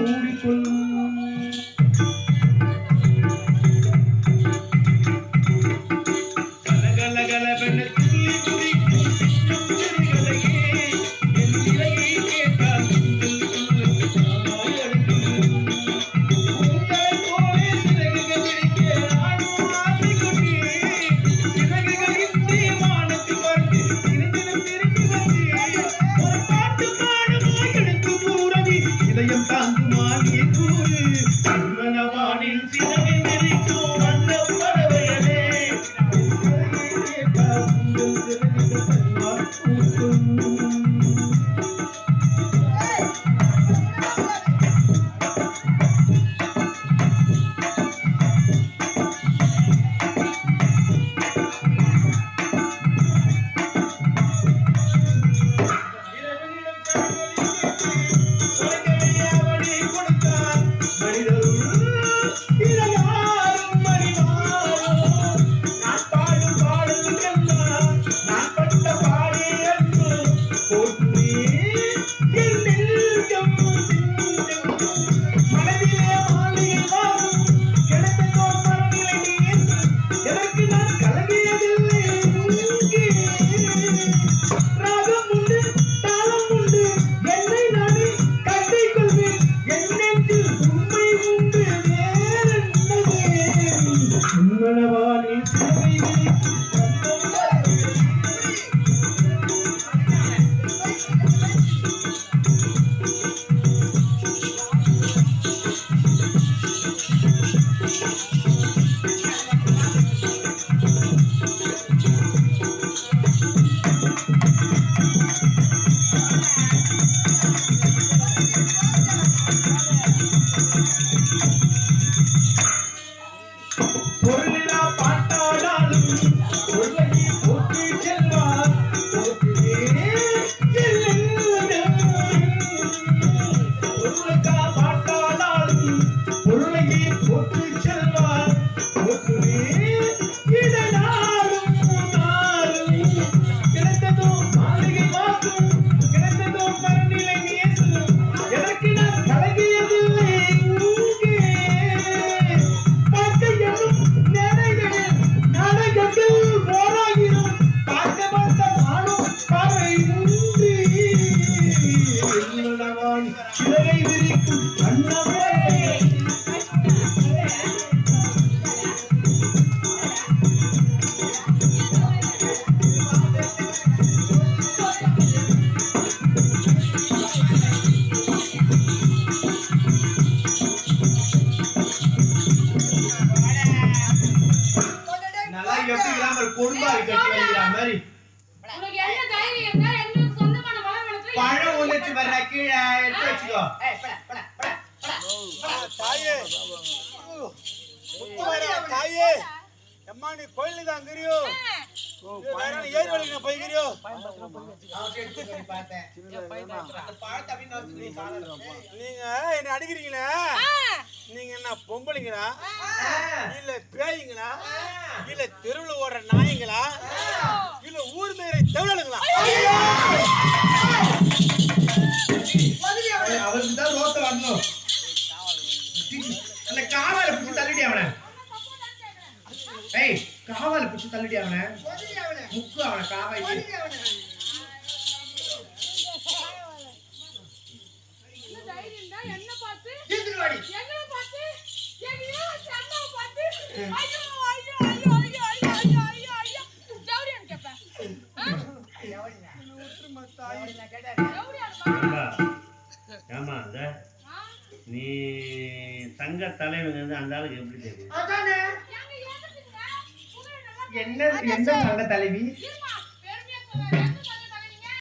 மூடிக்கொள்ளும் கலகலகலவென துள்ளி குதிக்கும் சின்னம் சிறுகளையே என் நிலையை கேட்டால் இதயம் தாங்குமா நீ கூறு மனவானில் சிறகை விரிக்கும் வண்ண பறவைகளே பழம் ஒழிச்சு வர்ற கீழே எடுத்து வச்சுக்கோ. தாயே அம்மா நீ கோயிலுக்கு தான் கிரியோ ஏறி வலிக்க போய்கிறியோ நீங்க என்ன அடிக்கிறீங்களா? நீங்க என்ன பொம்பளைங்களா இல்ல பேய்ங்களா இல்ல தெருவில் ஓடுற நாய்ங்களா இல்ல ஊர் மேல தெருளுங்களா? அவருக்கு தான் ரோட்ட வரணும். அந்த காவால பிடிச்சி தள்ளிடி அவனை. ஏய் காவால பிடிச்சி தள்ளிடி அவனை. முக்கு அவனை காவாய். என்ன பார்த்து தீர்த்துவாடி எங்கன பார்த்து எங்கயோ சம்மா பார்த்து ஐயோ ஐயோ ஐயோ ஐயோ ஐயோ ஐயோ ஐயோ ஜவுரியான் கேப்ப ஜவுரியா ஊத்துமா தாய் ஜவுரியா ஆமா அத நீ சங்க தலைவங்க அந்த ஆளுக்கு எப்படி தெரியும்? அதானே என்ன என்ன சங்க தலைவி பெருமையா சொல்றாங்க.